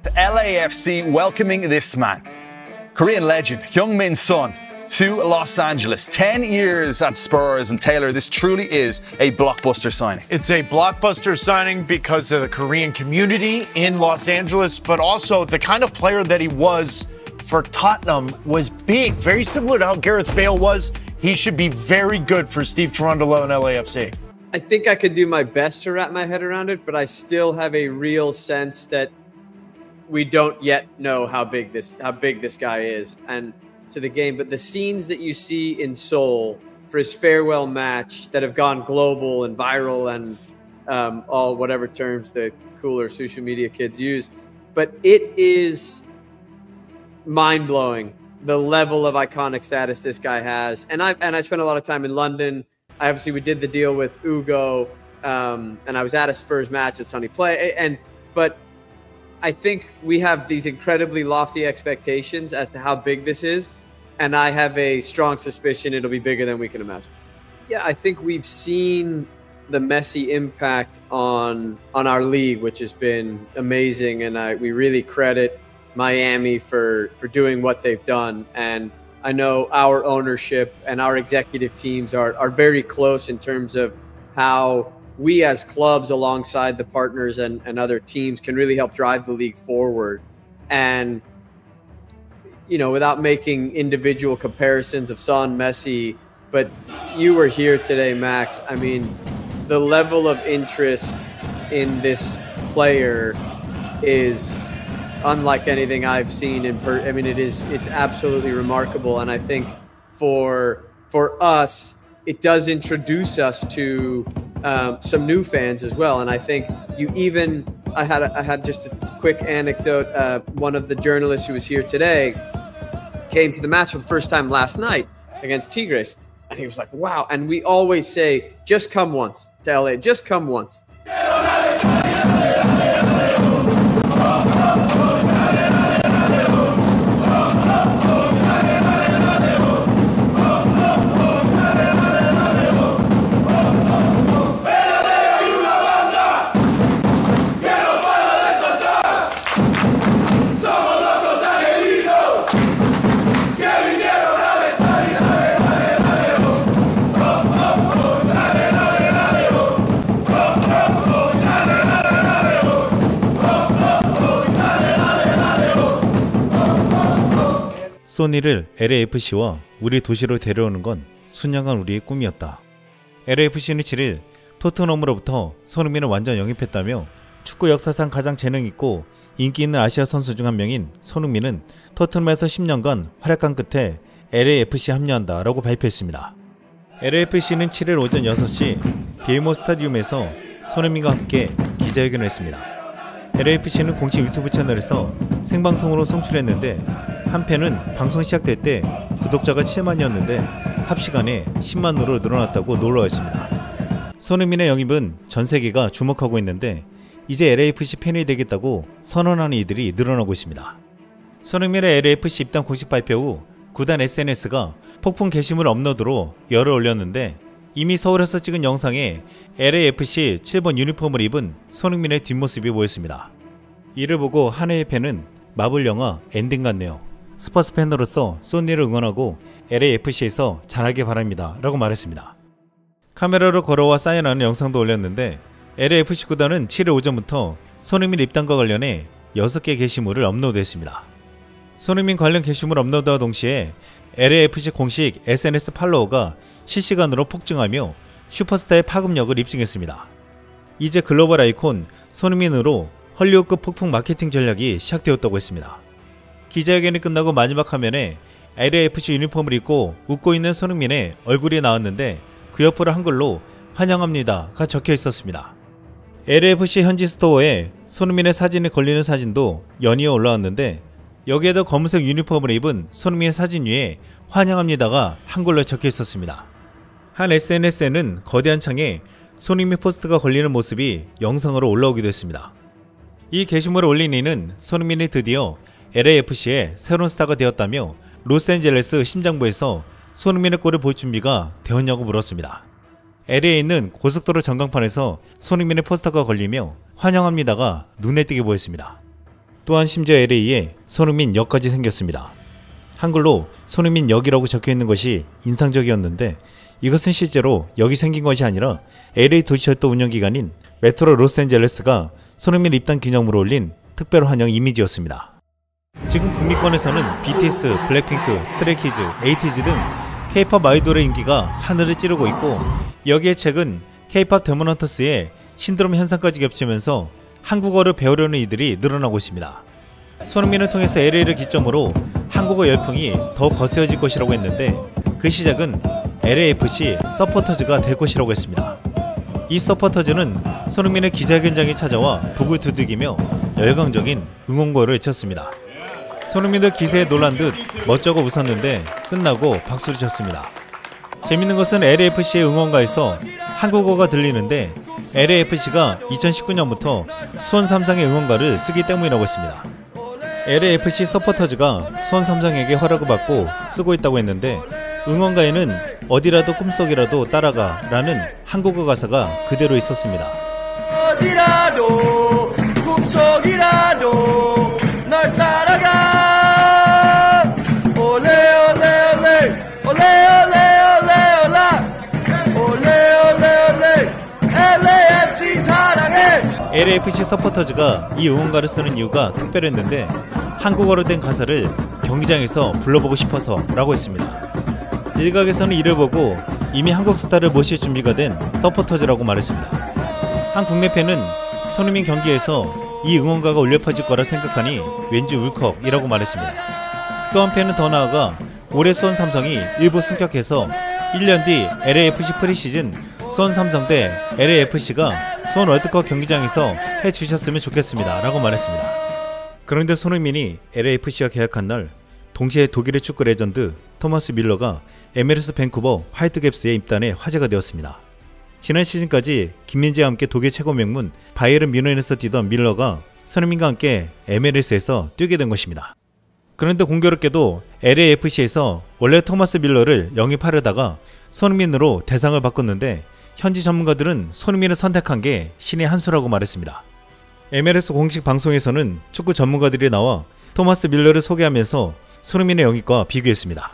LAFC welcoming this man, Korean legend Heung-min Son, to Los Angeles. 10 years at Spurs, and Taylor, this truly is a blockbuster signing. It's a blockbuster signing because of the Korean community in Los Angeles, but also the kind of player that he was for Tottenham was big, very similar to how Gareth Bale was. He should be very good for Steve Cherundolo and LAFC. I think I could do my best to wrap my head around it, but I still have a real sense that we don't yet know how big this guy is and to the game. But the scenes that you see in Seoul for his farewell match that have gone global and viral and all whatever terms the cooler social media kids use, but it is mind-blowing the level of iconic status this guy has. And I spent a lot of time in London. Obviously, we did the deal with Ugo, and I was at a Spurs match at Sunny Play. But I think we have these incredibly lofty expectations as to how big this is, and I have a strong suspicion it'll be bigger than we can imagine. Yeah, I think we've seen the Messi impact on our league, which has been amazing, and we really credit Miami for doing what they've done. And I know our ownership and our executive teams are very close in terms of how we as clubs alongside the partners and other teams can really help drive the league forward. And, you know, without making individual comparisons of Son, Messi, but you were here today, Max. I mean, the level of interest in this player is unlike anything I've seen I mean, it's absolutely remarkable. And I think for us, it does introduce us to some new fans as well. And I think I had just a quick anecdote. One of the journalists who was here today came to the match for the first time last night against Tigres. And he was like, wow. And we always say, just come once to LA, just come once. 소니를 LAFC와 우리 도시로 데려오는 건 수년간 우리의 꿈이었다. LAFC는 7일 토트넘으로부터 손흥민을 완전 영입했다며 축구 역사상 가장 재능있고 인기 있는 아시아 선수 중 한 명인 손흥민은 토트넘에서 10년간 활약한 끝에 LAFC에 합류한다 라고 발표했습니다. LAFC는 7일 오전 6시 비에모 스타디움에서 손흥민과 함께 기자회견을 했습니다. LAFC는 공식 유튜브 채널에서 생방송으로 송출했는데 한 편은 방송 시작될 때 구독자가 7만이었는데 삽시간에 10만으로 늘어났다고 놀라웠습니다. 손흥민의 영입은 전 세계가 주목하고 있는데 이제 LAFC 팬이 되겠다고 선언하는 이들이 늘어나고 있습니다. 손흥민의 LAFC 입단 공식 발표 후 구단 SNS가 폭풍 게시물 업로드로 열을 올렸는데 이미 서울에서 찍은 영상에 LAFC 7번 유니폼을 입은 손흥민의 뒷모습이 보였습니다. 이를 보고 한 해의 팬은 마블 영화 엔딩 같네요. 스퍼스 팬으로서 소니를 응원하고 LAFC에서 잘하길 바랍니다 라고 말했습니다. 카메라로 걸어와 사인하는 영상도 올렸는데 LAFC 구단은 7일 오전부터 손흥민 입단과 관련해 6개 게시물을 업로드했습니다. 손흥민 관련 게시물 업로드와 동시에 LAFC 공식 SNS 팔로워가 실시간으로 폭증하며 슈퍼스타의 파급력을 입증했습니다. 이제 글로벌 아이콘 손흥민으로 헐리우드급 폭풍 마케팅 전략이 시작되었다고 했습니다. 기자회견이 끝나고 마지막 화면에 LAFC 유니폼을 입고 웃고 있는 손흥민의 얼굴이 나왔는데 그 옆으로 한글로 환영합니다가 적혀 있었습니다. LAFC 현지 스토어에 손흥민의 사진이 걸리는 사진도 연이어 올라왔는데 여기에도 검은색 유니폼을 입은 손흥민의 사진 위에 환영합니다가 한글로 적혀 있었습니다. 한 SNS에는 거대한 창에 손흥민 포스트가 걸리는 모습이 영상으로 올라오기도 했습니다. 이 게시물을 올린 이는 손흥민이 드디어 LAFC의 새로운 스타가 되었다며 로스앤젤레스 심장부에서 손흥민의 골을 볼 준비가 되었냐고 물었습니다. LA에 있는 고속도로 전광판에서 손흥민의 포스터가 걸리며 환영합니다가 눈에 띄게 보였습니다. 또한 심지어 LA에 손흥민 역까지 생겼습니다. 한글로 손흥민 역이라고 적혀있는 것이 인상적이었는데 이것은 실제로 역이 생긴 것이 아니라 LA 도시철도 운영기관인 메트로 로스앤젤레스가 손흥민 입단 기념으로 올린 특별 환영 이미지였습니다. 지금 북미권에서는 BTS, 블랙핑크, 스트레이키즈, 에이티즈 등 K-팝 아이돌의 인기가 하늘을 찌르고 있고 여기에 최근 K-팝 데모넌터스의 신드롬 현상까지 겹치면서 한국어를 배우려는 이들이 늘어나고 있습니다. 손흥민을 통해서 LA를 기점으로 한국어 열풍이 더 거세어질 것이라고 했는데 그 시작은 LAFC 서포터즈가 될 것이라고 했습니다. 이 서포터즈는 손흥민의 기자회견장에 찾아와 북을 두들기며 열광적인 응원거를 외쳤습니다. 손흥민도 기세에 놀란 듯 멋쩍어 웃었는데 끝나고 박수를 쳤습니다. 재밌는 것은 LAFC의 응원가에서 한국어가 들리는데 LAFC가 2019년부터 수원 삼성의 응원가를 쓰기 때문이라고 했습니다. LAFC 서포터즈가 수원 삼성에게 허락을 받고 쓰고 있다고 했는데 응원가에는 어디라도 꿈속이라도 따라가 라는 한국어 가사가 그대로 있었습니다. 어디라도 꿈속이라도 널 따라가 올레 올레 올레 올레 올레 올레 올레 올레 올레 LAFC 사랑해. LAFC 서포터즈가 이 응원가를 쓰는 이유가 특별했는데 한국어로 된 가사를 경기장에서 불러보고 싶어서 라고 했습니다. 일각에서는 이를 보고 이미 한국 스타를 모실 준비가 된 서포터즈라고 말했습니다. 한 국내 팬은 손흥민 경기에서 이 응원가가 울려 퍼질 거라 생각하니 왠지 울컥이라고 말했습니다. 또 한 팬은 더 나아가 올해 수원 삼성이 일부 승격해서 1년 뒤 LAFC 프리시즌 수원 삼성 대 LAFC가 수원 월드컵 경기장에서 해주셨으면 좋겠습니다 라고 말했습니다. 그런데 손흥민이 LAFC와 계약한 날 동시에 독일의 축구 레전드 토마스 밀러가 MLS 밴쿠버 화이트갭스에 입단해 화제가 되었습니다. 지난 시즌까지 김민재와 함께 독일 최고 명문 바이에른 뮌헨에서 뛰던 밀러가 손흥민과 함께 MLS에서 뛰게 된 것입니다. 그런데 공교롭게도 LAFC에서 원래 토마스 밀러를 영입하려다가 손흥민으로 대상을 바꿨는데 현지 전문가들은 손흥민을 선택한 게 신의 한 수라고 말했습니다. MLS 공식 방송에서는 축구 전문가들이 나와 토마스 밀러를 소개하면서 손흥민의 영입과 비교했습니다.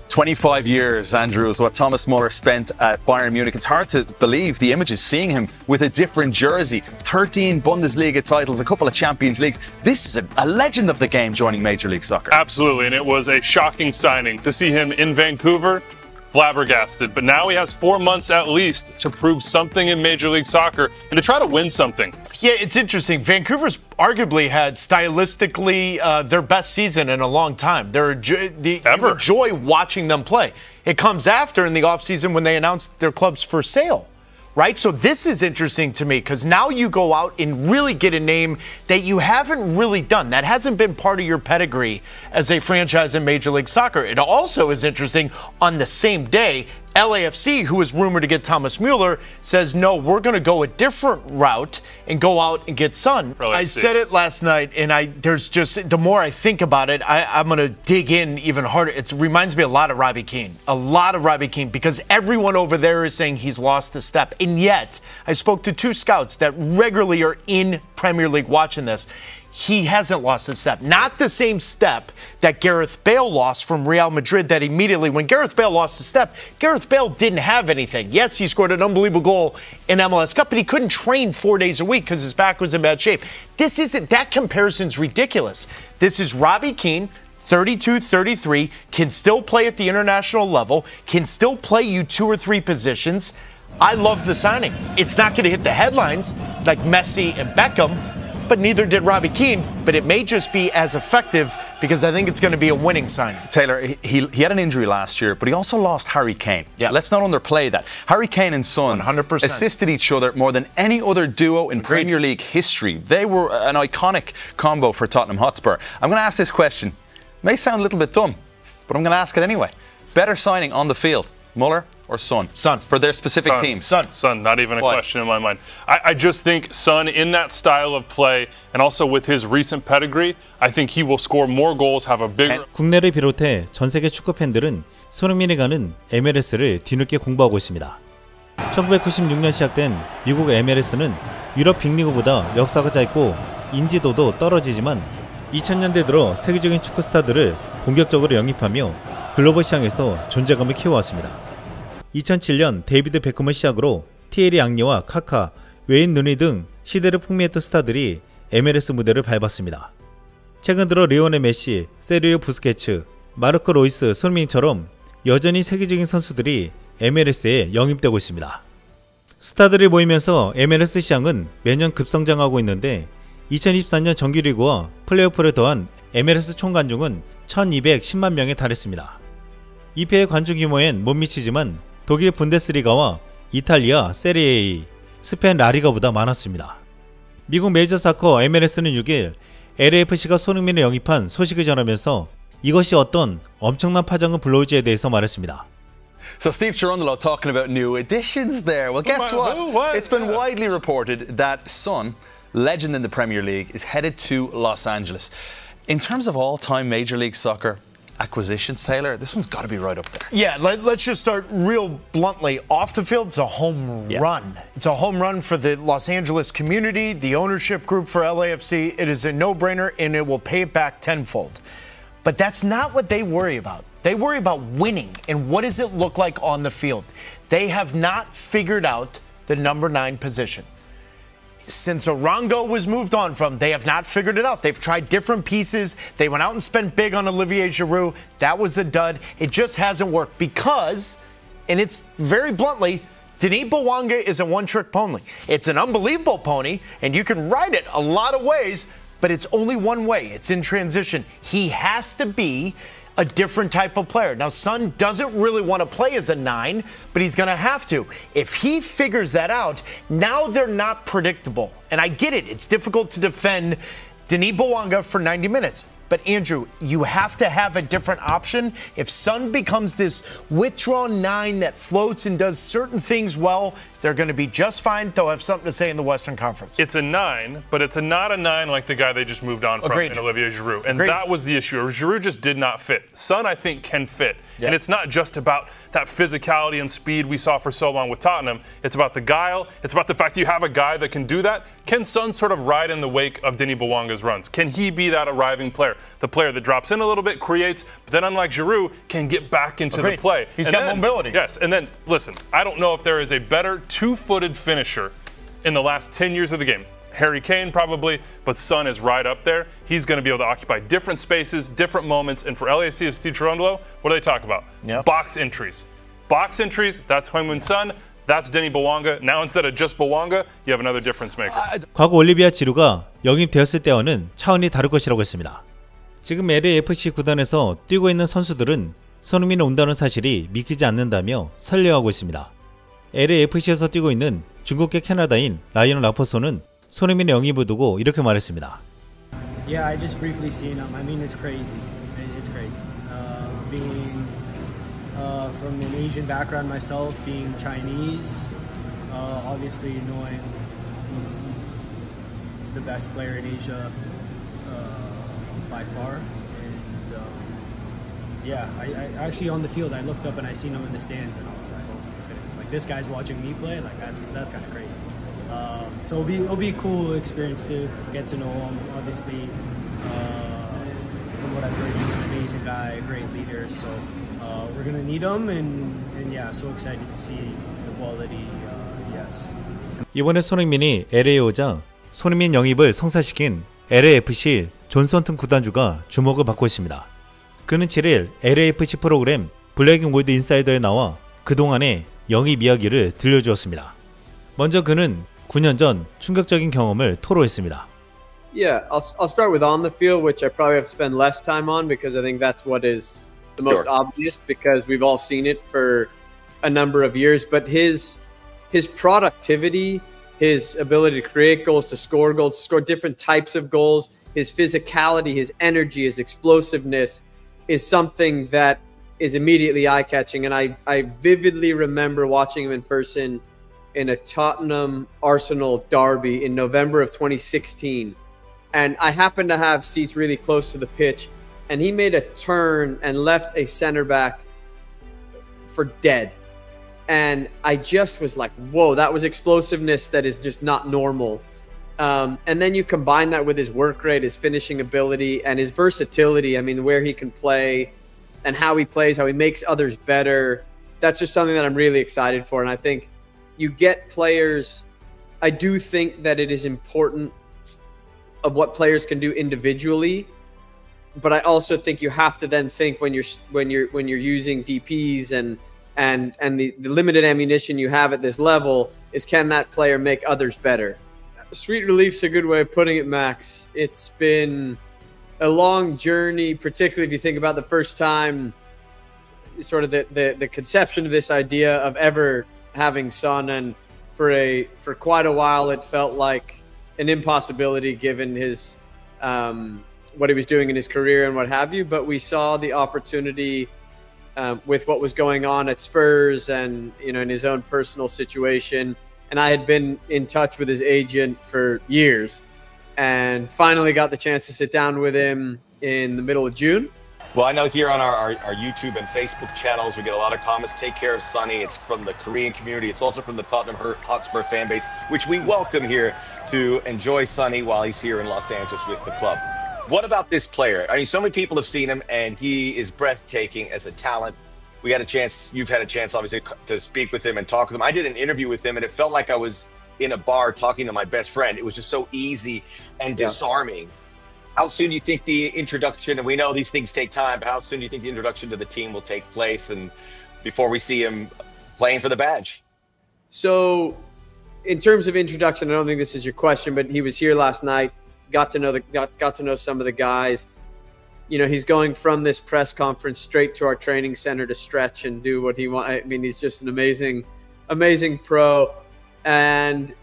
25 years, Andrew, is what Thomas Muller spent at Bayern Munich. It's hard to believe the images seeing him with a different jersey. 13 Bundesliga titles, a couple of Champions Leagues. This is a legend of the game joining Major League Soccer. Absolutely, and it was a shocking signing. To see him in Vancouver, flabbergasted. But now he has 4 months at least to prove something in Major League Soccer and to try to win something. Yeah, it's interesting. Vancouver's arguably had stylistically their best season in a long time. You enjoy watching them play. It comes after in the offseason when they announced their clubs for sale. Right? So this is interesting to me because now you go out and really get a name that you haven't really done. That hasn't been part of your pedigree as a franchise in Major League Soccer. It also is interesting on the same day, LAFC, who is rumored to get Thomas Muller, says, no, we're going to go a different route and go out and get Son. I said it last night, and there's just, the more I think about it, I'm going to dig in even harder. It reminds me a lot of Robbie Keane. A lot of Robbie Keane, because everyone over there is saying he's lost the step. And yet, I spoke to 2 scouts that regularly are in Premier League watching this. He hasn't lost a step. Not the same step that Gareth Bale lost from Real Madrid, that immediately, when Gareth Bale lost a step, Gareth Bale didn't have anything. Yes, he scored an unbelievable goal in MLS Cup, but he couldn't train 4 days a week because his back was in bad shape. This isn't, that comparison's ridiculous. This is Robbie Keane, 32, 33, can still play at the international level, can still play you 2 or 3 positions. I love the signing. It's not going to hit the headlines like Messi and Beckham, but neither did Robbie Keane, but it may just be as effective because I think it's going to be a winning signing. Taylor, he had an injury last year, but he also lost Harry Kane. Yeah. Let's not underplay that. Harry Kane and Son 100%. assisted each other more than any other duo in Premier League history. They were an iconic combo for Tottenham Hotspur. I'm going to ask this question. It may sound a little bit dumb, but I'm going to ask it anyway. Better signing on the field, Muller or Son? Son. For their specific teams? Son, not even a question in my mind. I just think Son, in that style of play, and also with his recent pedigree, I think he will score more goals, have a bigger... 국내를 비롯해 전 세계 축구 팬들은 손흥민이 가는 MLS를 뒤늦게 공부하고 있습니다. 1996년 시작된 미국 MLS는 유럽 빅리그보다 역사가 짧고 인지도도 떨어지지만 2000년대 들어 세계적인 축구 스타들을 본격적으로 영입하며 글로벌 시장에서 존재감을 키워왔습니다. 2007년 데이비드 베컴을 시작으로 티에리 앙리와 카카, 웨인 루니 등 시대를 풍미했던 스타들이 MLS 무대를 밟았습니다. 최근 들어 리오넬 메시, 세르히오 부스케츠, 마르코 로이스, 손흥민처럼 여전히 세계적인 선수들이 MLS에 영입되고 있습니다. 스타들이 모이면서 MLS 시장은 매년 급성장하고 있는데 2024년 정규리그와 플레이오프를 더한 MLS 총관중은 1210만 명에 달했습니다. EPL 관중 규모엔 못 미치지만 독일 분데스리가와 이탈리아 세리에 A, 스페인 라리가보다 많았습니다. 미국 메이저사커 MLS는 6일 LAFC가 손흥민을 영입한 소식을 전하면서 이것이 어떤 엄청난 파장을 불러올지에 대해서 말했습니다. So Steve Cherundolo talking about new additions there. Well, guess what? It's been widely reported that Son, legend in the Premier League, is headed to Los Angeles. In terms of all-time Major League Soccer acquisitions, Taylor, this one's got to be right up there. Yeah, let's just start real bluntly. Off the field, it's a home run. It's a home run for the Los Angeles community, the ownership group for LAFC. It is a no-brainer, and it will pay it back tenfold. But that's not what they worry about. They worry about winning and what does it look like on the field. They have not figured out the number 9 position. Since Arango was moved on from, they have not figured it out. They've tried different pieces. They went out and spent big on Olivier Giroud. That was a dud. It just hasn't worked because, and it's very bluntly, Denis Bouanga is a one-trick pony. It's an unbelievable pony, and you can ride it a lot of ways, but it's only one way. It's in transition. He has to be a different type of player. Now, Son doesn't really want to play as a 9, but he's going to have to. If he figures that out, now they're not predictable. And I get it. It's difficult to defend Denis Bouanga for 90 minutes. But, Andrew, you have to have a different option. If Son becomes this withdrawn 9 that floats and does certain things well, they're going to be just fine. They'll have something to say in the Western Conference. It's a 9, but it's not a 9 like the guy they just moved on from in Olivier Giroud. And that was the issue. Giroud just did not fit. Son, I think, can fit. Yeah. And it's not just about that physicality and speed we saw for so long with Tottenham. It's about the guile. It's about the fact you have a guy that can do that. Can Son sort of ride in the wake of Denis Bouanga's runs? Can he be that arriving player? The player that drops in a little bit, creates, but then unlike Giroud, can get back into the play. He's got mobility. Yes, and then, listen, I don't know if there is a better two-footed finisher in the last 10 years of the game. Harry Kane probably, but Son is right up there. He's going to be able to occupy different spaces, different moments, and for LAFC of Steve Cherundolo, what do they talk about? Yep. Box entries. Box entries, that's Heung-min Son. That's Denis Bouanga. Now instead of just Bouanga, you have another difference maker. 과거 올리비아 지루가 영입되었을 때와는 차원이 다를 것이라고 했습니다. 지금 LAFC 구단에서 뛰고 있는 선수들은 손흥민이 온다는 사실이 믿기지 않는다며 설레하고 있습니다. LAFC에서 뛰고 있는 중국계 캐나다인 라이언 라퍼소는 손흥민의 영입을 두고 이렇게 말했습니다. Yeah, I just briefly seen him. I mean, it's crazy. It's crazy. Being from an Asian background myself, being Chinese, obviously knowing he's the best player in Asia by far. And yeah, I actually on the field, I looked up and I seen him in the stands, and I was like, oh my goodness, like this guy's watching me play. Like that's kind of crazy. So it'll be a cool experience to get to know him. Obviously, from what I've heard, he's an amazing guy, a great leader. So we're gonna need him, and yeah, so excited to see the quality he has. 이번에 손흥민이 LA에 오자 손흥민 영입을 성사시킨 LAFC 존 선튼 구단주가 주목을 받고 있습니다. 그는 7일 LAFC 프로그램 블랙 앤 골드 인사이더에 나와 그동안의 영입 이야기를 들려주었습니다. 먼저 그는 9년 전 충격적인 경험을 토로했습니다. Yeah, I'll start with on the field, which I probably have to spend less time on because I think that's what is the most obvious because we've all seen it for a number of years. But his productivity, his ability to create goals, to score different types of goals, his physicality, his energy, his explosiveness is something that is immediately eye-catching. And I vividly remember watching him in person in a Tottenham Arsenal derby in November of 2016. And I happened to have seats really close to the pitch. And he made a turn and left a center back for dead. And I just was like, whoa, that was explosiveness that is just not normal. And then you combine that with his work rate, his finishing ability, and his versatility. I mean, where he can play and how he plays, how he makes others better. That's just something that I'm really excited for. And I think you get players. I do think that it is important of what players can do individually, but I also think you have to then think when you're using DPs and the limited ammunition you have at this level is, can that player make others better? Sweet relief's a good way of putting it, Max. It's been a long journey, particularly if you think about the first time, sort of the conception of this idea of ever having Son, and for quite a while it felt like an impossibility given his what he was doing in his career and what have you. But we saw the opportunity with what was going on at Spurs and in his own personal situation. And I had been in touch with his agent for years and finally got the chance to sit down with him in the middle of June. Well, I know here on our YouTube and Facebook channels, we get a lot of comments. Take care of Sonny. It's from the Korean community. It's also from the Tottenham Hotspur fan base, which we welcome here to enjoy Sonny while he's here in Los Angeles with the club. What about this player? I mean, so many people have seen him, and he is breathtaking as a talent. We had a chance, you've had a chance, obviously, to speak with him and talk with him. I did an interview with him, and it felt like I was in a bar talking to my best friend. It was just so easy and disarming. How soon do you think the introduction, and we know these things take time, but how soon do you think the introduction to the team will take place, and before we see him playing for the badge? So, in terms of introduction, I don't think this is your question, but he was here last night, got to know some of the guys. He's going from this press conference straight to our training center to stretch and do what he wants. I mean, he's just an amazing pro. And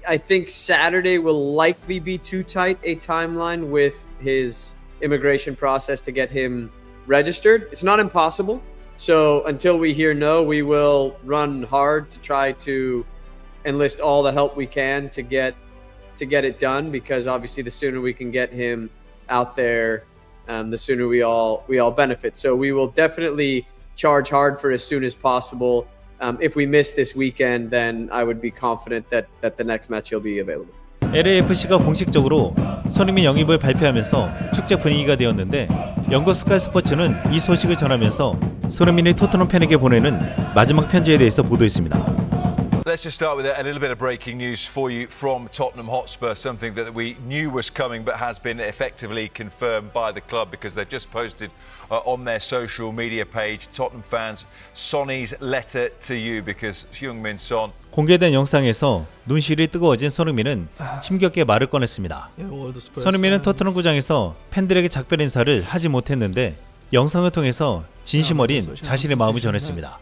I think Saturday will likely be too tight a timeline with his immigration process to get him registered. It's not impossible. So until we hear no, we will run hard to try to enlist all the help we can to get it done, because obviously the sooner we can get him out there, the sooner we all benefit. So we will definitely charge hard for as soon as possible. If we miss this weekend, then I would be confident that the next match he'll be available. LAFC가 공식적으로 손흥민 영입을 발표하면서 축제 분위기가 되었는데, 영국 스카이 스포츠는 이 소식을 전하면서 손흥민이 토트넘 팬에게 보내는 마지막 편지에 대해서 보도했습니다. Let's just start with a little bit of breaking news for you from Tottenham Hotspur, something that we knew was coming but has been effectively confirmed by the club, because they've just posted on their social media page, Tottenham fans, Sonny's letter to you, because Heung-min Son. 공개된 영상에서 눈시울이 뜨거워진 손흥민은 힘겹게 말을 꺼냈습니다. 손흥민은 토트넘 구장에서 팬들에게 작별 인사를 하지 못했는데 영상을 통해서 진심 어린 자신의 마음을 전했습니다.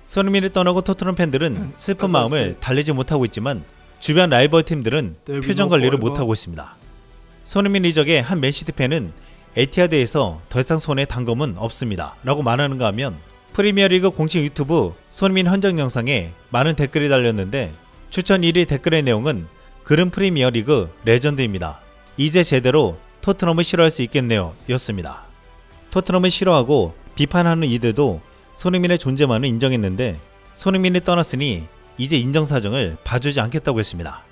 손흥민이 떠나고 토트넘 팬들은 슬픈 마음을 달래지 못하고 있지만 주변 라이벌 팀들은 표정 관리를 못하고 있습니다. 손흥민 이적의 한 맨시티 팬은 에티하드에서 더 이상 손에 단 검은 없습니다 라고 말하는가 하면, 프리미어리그 공식 유튜브 손흥민 헌정 영상에 많은 댓글이 달렸는데 추천 1위 댓글의 내용은 "그는 프리미어리그 레전드입니다. 이제 제대로 토트넘을 싫어할 수 있겠네요 였습니다. 토트넘을 싫어하고 비판하는 이들도 손흥민의 존재만은 인정했는데, 손흥민이 떠났으니 이제 인정사정을 봐주지 않겠다고 했습니다.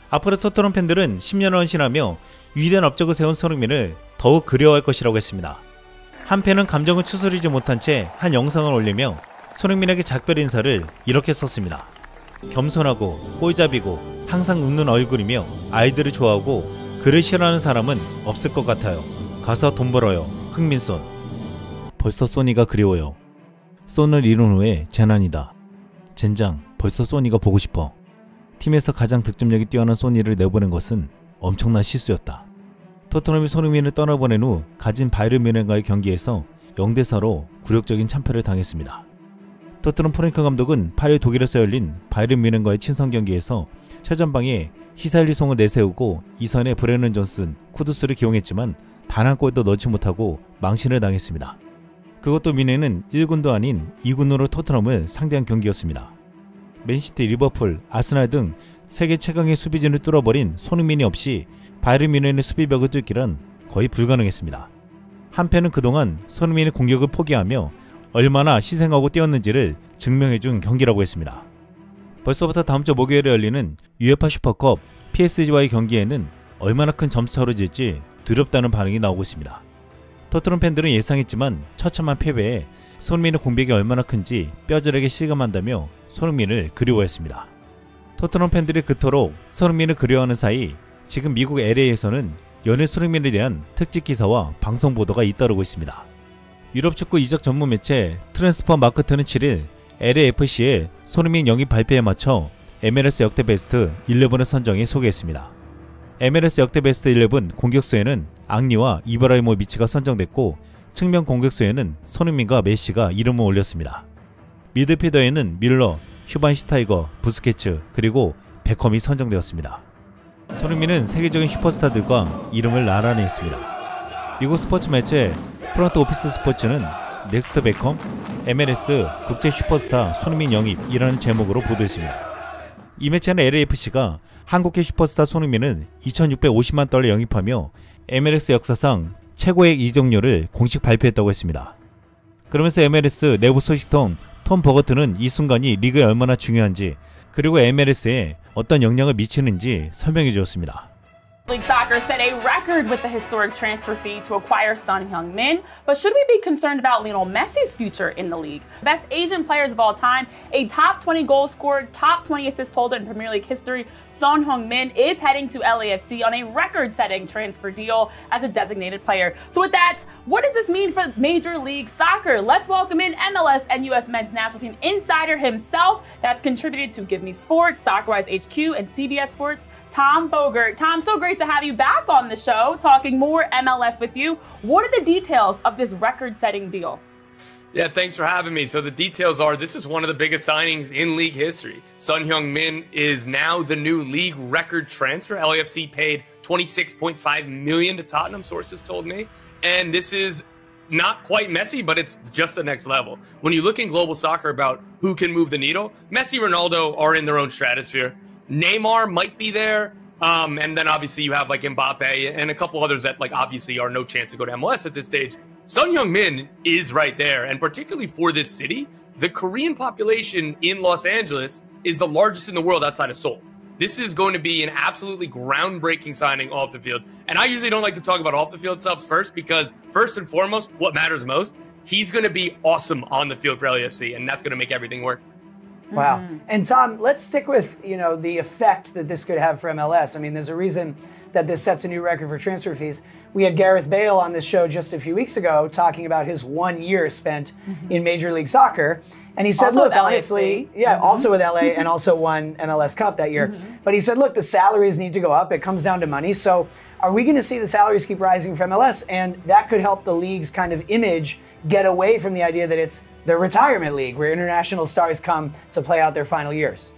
앞으로 토트넘 팬들은 10년을 헌신하며 위대한 업적을 세운 손흥민을 더욱 그리워할 것이라고 했습니다. 한 팬은 감정을 추스리지 못한 채 한 영상을 올리며 손흥민에게 작별 인사를 이렇게 썼습니다. "겸손하고 꼴잡이고 항상 웃는 얼굴이며 아이들을 좋아하고 그를 싫어하는 사람은 없을 것 같아요. 가서 돈 벌어요. 흥민손. 벌써 소니가 그리워요. 손을 이룬 후에 재난이다. 젠장, 벌써 소니가 보고 싶어. 팀에서 가장 득점력이 뛰어난 소니를 내보낸 것은 엄청난 실수였다." 토트넘이 손흥민을 떠나보낸 후 가진 바이에른 뮌헨과의 경기에서 0대4로 굴욕적인 참패를 당했습니다. 토트넘 프랭크 감독은 8일 독일에서 열린 바이에른 뮌헨과의 친선 경기에서 최전방에 히살리송을 내세우고 2선에 브레넌 존슨, 쿠두스를 기용했지만 단 한 골도 넣지 못하고 망신을 당했습니다. 그것도 뮌헨은 1군도 아닌 2군으로 토트넘을 상대한 경기였습니다. 맨시티, 리버풀, 아스날 등 세계 최강의 수비진을 뚫어버린 손흥민이 없이 바이에른 뮌헨의 수비벽을 뚫기란 거의 불가능했습니다. 한편은 그동안 손흥민의 공격을 포기하며 얼마나 희생하고 뛰었는지를 증명해준 경기라고 했습니다. 벌써부터 다음주 목요일에 열리는 UEFA 슈퍼컵 PSG와의 경기에는 얼마나 큰 점수차로 질지 두렵다는 반응이 나오고 있습니다. 토트넘 팬들은 예상했지만 처참한 패배에 손흥민의 공백이 얼마나 큰지 뼈저리게 실감한다며 손흥민을 그리워했습니다. 토트넘 팬들이 그토록 손흥민을 그리워하는 사이 지금 미국 LA에서는 연일 손흥민에 대한 특집 기사와 방송 보도가 잇따르고 있습니다. 유럽 축구 이적 전문 매체 트랜스퍼 마크트는 7일 LAFC의 손흥민 영입 발표에 맞춰 MLS 역대 베스트 11을 선정해 소개했습니다. MLS 역대 베스트 11 공격수에는 앙리와 이브라이모비치가 선정됐고 측면 공격수에는 손흥민과 메시가 이름을 올렸습니다. 미드필더에는 밀러, 슈반슈타이거, 부스케츠 그리고 베컴이 선정되었습니다. 손흥민은 세계적인 슈퍼스타들과 이름을 나란히 했습니다. 미국 스포츠 매체 프런트 오피스 스포츠는 넥스트 베컴, MLS 국제 슈퍼스타 손흥민 영입이라는 제목으로 보도했습니다. 이 매체는 LAFC가 한국계 슈퍼스타 손흥민은 2,650만 달러 영입하며 MLS 역사상 최고의 이적료를 공식 발표했다고 했습니다. 그러면서 MLS 내부 소식통 톰 버거트는 이 순간이 리그에 얼마나 중요한지 그리고 MLS에 어떤 영향을 미치는지 설명해 주었습니다. League Soccer set a record with the historic transfer fee to acquire Son Heung-min, but should we be concerned about Lionel Messi's future in the league? Best Asian players of all time, a top 20 goal scorer, top 20 assist holder in Premier League history, Son Heung-min is heading to LAFC on a record-setting transfer deal as a designated player. So with that, what does this mean for Major League Soccer? Let's welcome in MLS and US men's national team insider himself that's contributed to Give Me Sports, SoccerWise HQ, and CBS Sports, Tom Bogert. Tom, so great to have you back on the show, talking more MLS with you. What are the details of this record-setting deal? Yeah, thanks for having me. So the details are, this is one of the biggest signings in league history. Son Heung-min is now the new league record transfer. LAFC paid $26.5 million to Tottenham, sources told me. And this is not quite Messi, but it's just the next level. When you look in global soccer about who can move the needle, Messi, Ronaldo are in their own stratosphere. Neymar might be there. And then obviously you have like Mbappe and a couple others that like obviously are no chance to go to MLS at this stage. Son Heung-min is right there. And particularly for this city, the Korean population in Los Angeles is the largest in the world outside of Seoul. This is going to be an absolutely groundbreaking signing off the field. And I usually don't like to talk about off the field subs first because first and foremost, what matters most, he's going to be awesome on the field for LAFC and that's going to make everything work. Wow. And Tom, let's stick with, the effect that this could have for MLS. I mean, there's a reason that this sets a new record for transfer fees. We had Gareth Bale on this show just a few weeks ago talking about his 1 year spent in Major League Soccer. And he said, also look, honestly, also with LA and also won MLS Cup that year. But he said, look, the salaries need to go up. It comes down to money. So are we going to see the salaries keep rising for MLS? And that could help the league's kind of image get away from the idea that it's the retirement league where international stars come to play out their final years.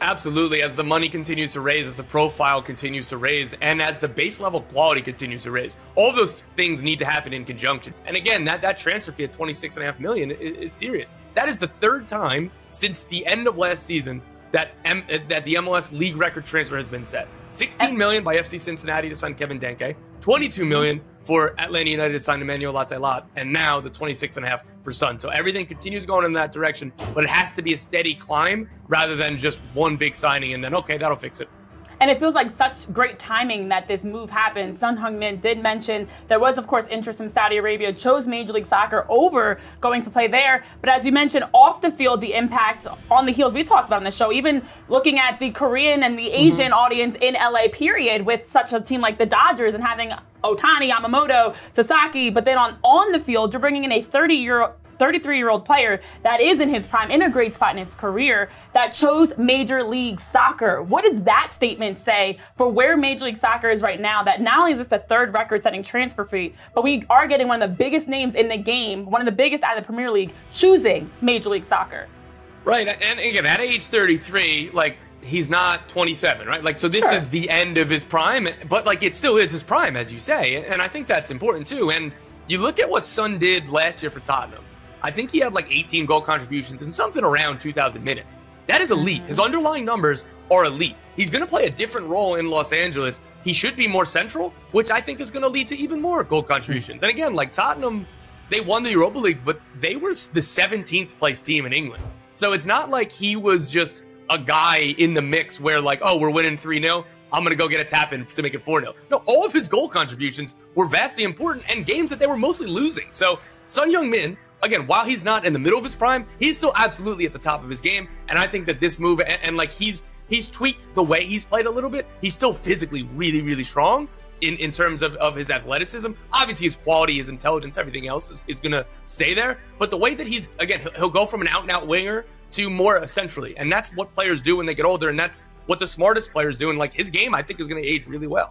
Absolutely. As the money continues to raise, as the profile continues to raise, and as the base level quality continues to raise, all those things need to happen in conjunction. And again, that transfer fee at $26.5 million is serious. That is the third time since the end of last season that the MLS league record transfer has been set. $16 million by FC Cincinnati to sign Kevin Denke, $22 million for Atlanta United to sign Emmanuel Latzelat, and now the $26.5 for Son. So everything continues going in that direction, but it has to be a steady climb rather than just one big signing and then, okay, that'll fix it. And it feels like such great timing that this move happened. Son Heung-min did mention there was, of course, interest from Saudi Arabia, chose Major League Soccer over going to play there. But as you mentioned, off the field, the impact on the heels we talked about on the show, even looking at the Korean and the Asian audience in LA, period, with such a team like the Dodgers and having Otani, Yamamoto, Sasaki. But then on the field, you're bringing in a 33-year-old player that is in his prime, in a great spot in his career, that chose Major League Soccer. What does that statement say for where Major League Soccer is right now? That not only is this the third record-setting transfer fee, but we are getting one of the biggest names in the game, one of the biggest out of the Premier League, choosing Major League Soccer. Right, and again, at age 33, like, he's not 27, right? Like, so this is the end of his prime, but like, it still is his prime, as you say, and I think that's important too. And you look at what Son did last year for Tottenham. I think he had like 18 goal contributions and something around 2,000 minutes. That is elite. His underlying numbers are elite. He's going to play a different role in Los Angeles. He should be more central, which I think is going to lead to even more goal contributions. And again, like Tottenham, they won the Europa League, but they were the 17th place team in England. So it's not like he was just a guy in the mix where like, oh, we're winning 3-0. I'm going to go get a tap in to make it 4-0. No, all of his goal contributions were vastly important and games that they were mostly losing. So Son Heung-min, again, while he's not in the middle of his prime, he's still absolutely at the top of his game. And I think that this move, and like he's tweaked the way he's played a little bit. He's still physically really, really strong in terms of his athleticism. Obviously, his quality, his intelligence, everything else is going to stay there. But the way that he's, again, he'll go from an out-and-out winger to more centrally. And that's what players do when they get older. And that's what the smartest players do. And like his game, I think, is going to age really well.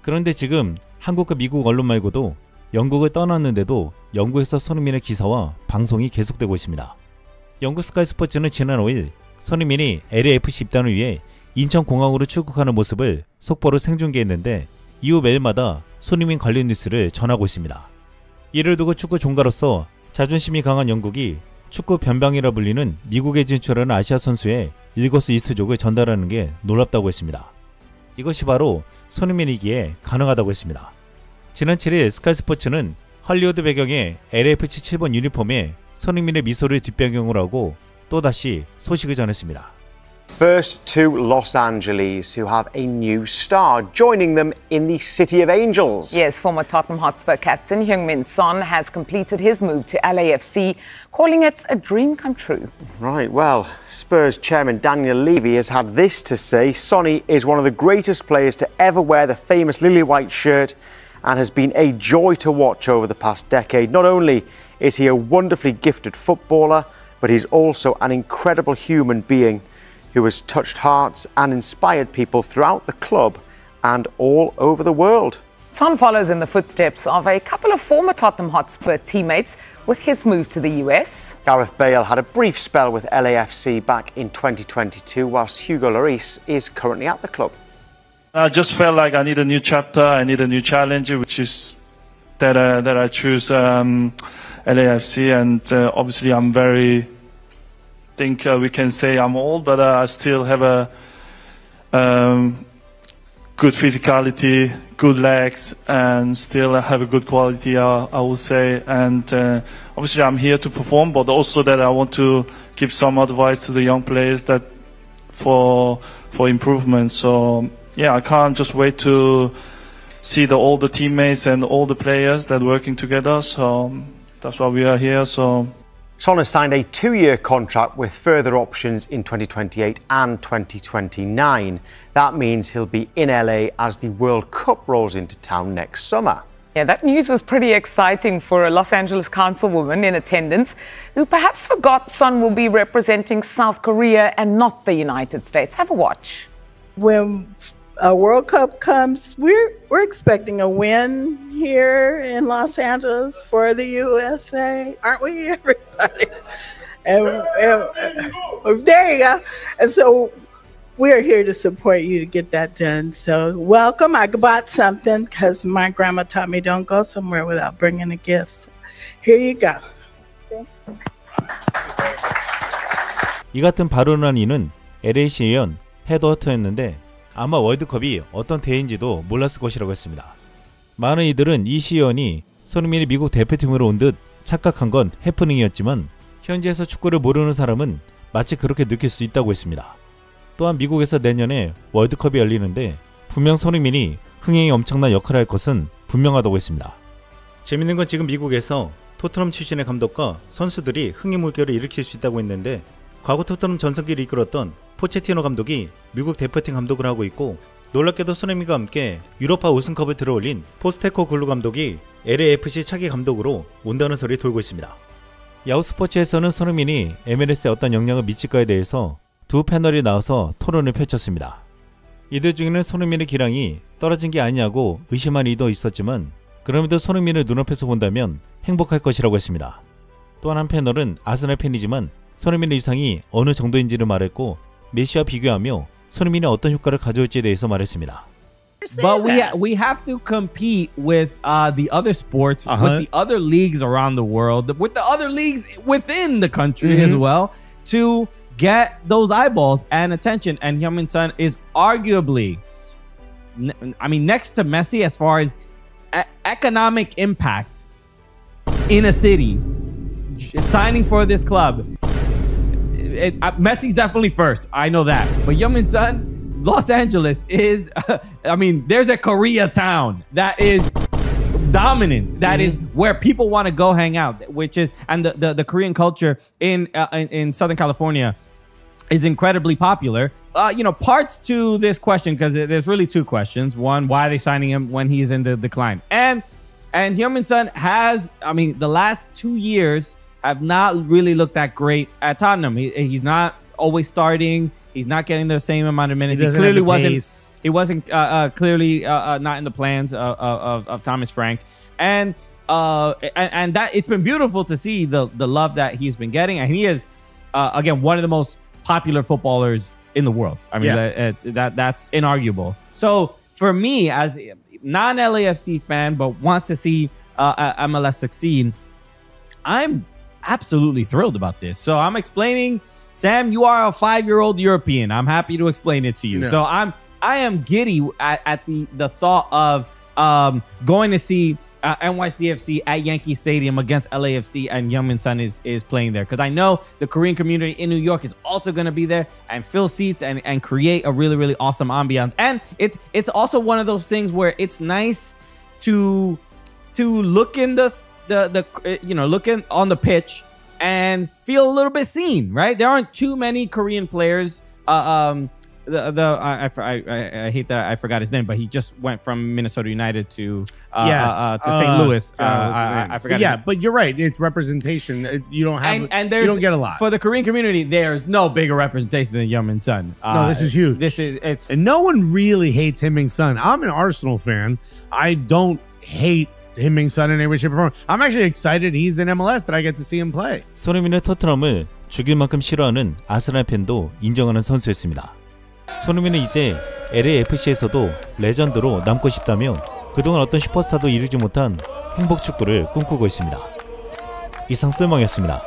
그런데 지금 한국과 미국 언론 말고도 영국을 떠났는데도 영국에서 손흥민의 기사와 방송이 계속되고 있습니다. 영국 스카이 스포츠는 지난 5일 손흥민이 LAFC 입단을 위해 인천공항으로 출국하는 모습을 속보로 생중계했는데 이후 매일마다 손흥민 관련 뉴스를 전하고 있습니다. 이를 두고 축구 종가로서 자존심이 강한 영국이 축구 변방이라 불리는 미국에 진출하는 아시아 선수의 일거수일투족을 전달하는 게 놀랍다고 했습니다. 이것이 바로 손흥민이기에 가능하다고 했습니다. 지난 7일 스카이 스포츠는 할리우드 배경의 LAFC 7번 유니폼에 손흥민의 미소를 뒷배경으로 하고 또다시 소식을 전했습니다. First to Los Angeles, who have a new star joining them in the City of Angels. Yes, former Tottenham Hotspur captain Heung-min Son has completed his move to LAFC, calling it a dream come true. Right, well, Spurs chairman Daniel Levy has had this to say. Sonny is one of the greatest players to ever wear the famous lily white shirt and has been a joy to watch over the past decade. Not only is he a wonderfully gifted footballer, but he's also an incredible human being who has touched hearts and inspired people throughout the club and all over the world. Son follows in the footsteps of a couple of former Tottenham Hotspur teammates with his move to the US. Gareth Bale had a brief spell with LAFC back in 2022, whilst Hugo Lloris is currently at the club. I just felt like I need a new chapter, I need a new challenge, which is that I choose LAFC, and obviously I'm very... think we can say I'm old, but I still have a good physicality, good legs, and still have a good quality, I would say. And obviously I'm here to perform, but also that I want to give some advice to the young players that for improvement. So yeah, I can't just wait to see all the teammates and all the players that are working together. So that's why we are here. So. Son has signed a 2-year contract with further options in 2028 and 2029. That means he'll be in LA as the World Cup rolls into town next summer. Yeah, that news was pretty exciting for a Los Angeles councilwoman in attendance who perhaps forgot Son will be representing South Korea and not the United States. Have a watch. When a World Cup comes, we're expecting a win here in Los Angeles for the USA, aren't we, everybody? And there you go. And so we're here to support you to get that done. So welcome. I bought something because my grandma taught me don't go somewhere without bringing a gift. So here you go. 이 같은 발언을 한 이는 LAC 의원 헤더허터였는데 아마 월드컵이 어떤 대회인지도 몰랐을 것이라고 했습니다. 많은 이들은 이 시의원이 손흥민이 미국 대표팀으로 온 듯 착각한 건 해프닝이었지만 현지에서 축구를 모르는 사람은 마치 그렇게 느낄 수 있다고 했습니다. 또한 미국에서 내년에 월드컵이 열리는데 분명 손흥민이 흥행에 엄청난 역할을 할 것은 분명하다고 했습니다. 재밌는 건 지금 미국에서 토트넘 출신의 감독과 선수들이 흥행 물결을 일으킬 수 있다고 했는데 과거 토트넘 전성기를 이끌었던 포체티노 감독이 미국 대표팀 감독을 하고 있고 놀랍게도 손흥민과 함께 유로파 우승컵을 들어올린 포스테코 글루 감독이 LAFC 차기 감독으로 온다는 설이 돌고 있습니다. 야후 스포츠에서는 손흥민이 MLS에 어떤 영향을 미칠까에 대해서 두 패널이 나와서 토론을 펼쳤습니다. 이들 중에는 손흥민의 기량이 떨어진 게 아니냐고 의심한 이도 있었지만 그럼에도 손흥민을 눈앞에서 본다면 행복할 것이라고 했습니다. 또한 한 패널은 아스날 팬이지만 손흥민의 위상이 어느 정도인지를 말했고 메시와 비교하며 손흥민이 어떤 효과를 가져올지에 대해서 말했습니다. But we have to compete with the other sports, with the other leagues around the world, with the other leagues within the country as well, to get those eyeballs and attention. And Heung-min Son is arguably, I mean, next to Messi as far as economic impact in a city, signing for this club. Messi's definitely first, I know that. But Heung-min Son, Los Angeles is, I mean, there's a Koreatown that is dominant. That is where people want to go hang out, which is, and the Korean culture in Southern California is incredibly popular. You know, parts to this question, because there's really two questions. One, why are they signing him when he's in the decline? And Heung-min Son has, I mean, the last 2 years have not really looked that great at Tottenham. He's not always starting. He's not getting the same amount of minutes. He clearly wasn't. He wasn't clearly not in the plans of Thomas Frank, and that it's been beautiful to see the love that he's been getting, and he is again one of the most popular footballers in the world. I mean, that's inarguable. So for me, as a non-LAFC fan but wants to see MLS succeed, I'm absolutely thrilled about this. So I'm explaining. Sam, you are a 5-year-old European. I'm happy to explain it to you. Yeah. So I am giddy at the thought of going to see NYCFC at Yankee Stadium against LAFC, and Heung-min Son is playing there, because I know the Korean community in New York is also going to be there and fill seats and create a really, really awesome ambiance. And it's also one of those things where it's nice to look in look in on the pitch and feel a little bit seen, right? There aren't too many Korean players. I hate that I forgot his name, but he just went from Minnesota United to St. Louis. I forgot. Yeah, but you're right. It's representation. You don't have, and you don't get a lot for the Korean community. There's no bigger representation than Heung-min Son. No, this is huge. And no one really hates Heung-min Son. I'm an Arsenal fan. I don't hate Heung-min Son in any way, shape, or form. I'm actually excited he's in MLS that I get to see him play. 손흥민의 토트넘을 죽일 만큼 싫어하는 아스날 팬도 인정하는 선수였습니다. 손흥민은 이제 LAFC에서도 레전드로 남고 싶다며 그동안 어떤 슈퍼스타도 이루지 못한 행복 축구를 꿈꾸고 있습니다. 이상 쓸멍이었습니다.